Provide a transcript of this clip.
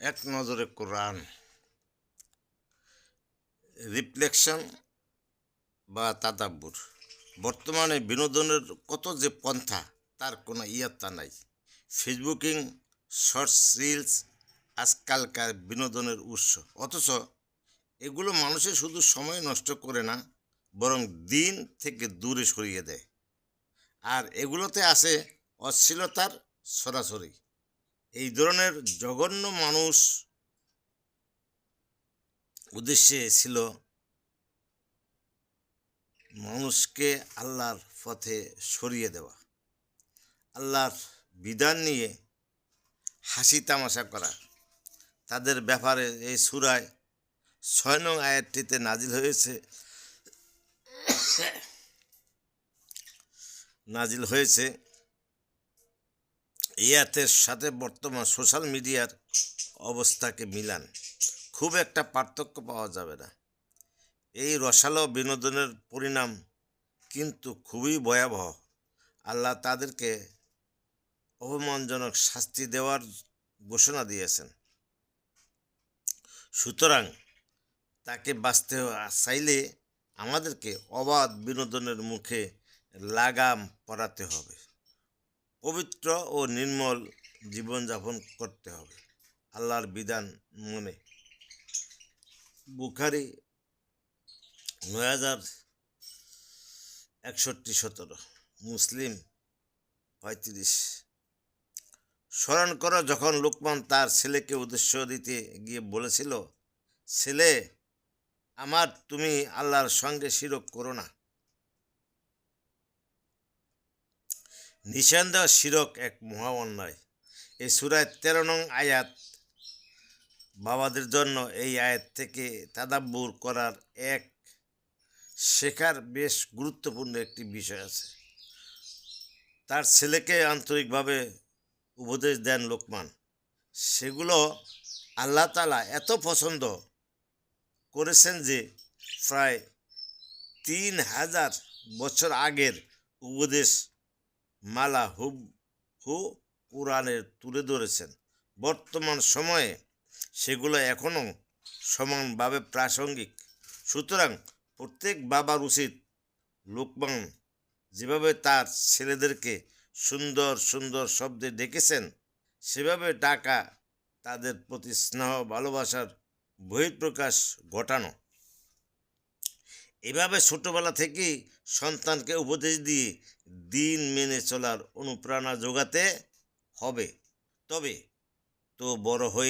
এক নজরে কোরআন রিফ্লেকশন বা তাদাব্বুর। বর্তমানে বিনোদনের কত যে পন্থা তার কোনো ইয়ত্তা নাই। ফেসবুকিং, শর্টস, রিলস আজকালকার বিনোদনের উৎস। অথচ এগুলো মানুষের শুধু সময় নষ্ট করে না, বরং দিন থেকে দূরে সরিয়ে দেয়। আর এগুলোতে আসে অশ্লীলতার সরাসরি। এই ধরনের জঘন্য মানুষ উদ্দেশ্যে ছিল মানুষকে আল্লাহর পথে সরিয়ে দেওয়া, আল্লাহর বিধান নিয়ে হাসি তামাশা করা। তাদের ব্যাপারে এই সূরায় ৬ নং আয়াতটিতে নাজিল হয়েছে। এই আয়াতের সাথে বর্তমান সোশ্যাল মিডিয়ার অবস্থাকে মিলান, খুব একটা পার্থক্য পাওয়া যাবে না। এই রসালো বিনোদনের পরিণাম কিন্তু খুবই ভয়াবহ। আল্লাহ তাদেরকে অপমানজনক শাস্তি দেওয়ার ঘোষণা দিয়েছেন। সুতরাং তাকে বাঁচতে চাইলে আমাদেরকে অবাধ বিনোদনের মুখে লাগাম পরাতে হবে, পবিত্র ও নির্মল জীবনযাপন করতে হবে আল্লাহর বিধান মনে। বুখারী ৯,০৬১-১৭, মুসলিম ৩৫। স্মরণ করো যখন লুকমান তার ছেলেকে উদ্দেশ্য দিতে গিয়ে বলেছিল, ছেলে আমার, তুমি আল্লাহর সঙ্গে শিরক করো না। নিঃসন্দেহ শিরক এক মহা অন্যায়। এই সূরায় ১৩ নং আয়াত। বাবাদের জন্য এই আয়াত থেকে তাদাব্বুর করার শেখার বেশ গুরুত্বপূর্ণ একটি বিষয় আছে। তার ছেলেকে আন্তরিকভাবে উপদেশ দেন লোকমান। সেগুলো আল্লাহ তাআলা এত পছন্দ করেছেন যে প্রায় ৩,০০০ বছর আগের উপদেশ মালা হুবহু কোরআনের তুলে ধরেছেন। বর্তমান সময়ে সেগুলো এখনও সমানভাবে প্রাসঙ্গিক। সুতরাং প্রত্যেক বাবার উচিত লোকমান যেভাবে তার ছেলেদেরকে সুন্দর সুন্দর শব্দে ডেকেছেন, সেভাবে ডাকা, তাদের প্রতি স্নেহ ভালোবাসার বহিঃপ্রকাশ ঘটানো। এভাবে ছোটবেলা থেকেই সন্তানকে উপদেশ দিয়ে দিন মেনে চলার অনুপ্রেরণা যোগাতে হবে। তবে তো বড় হয়ে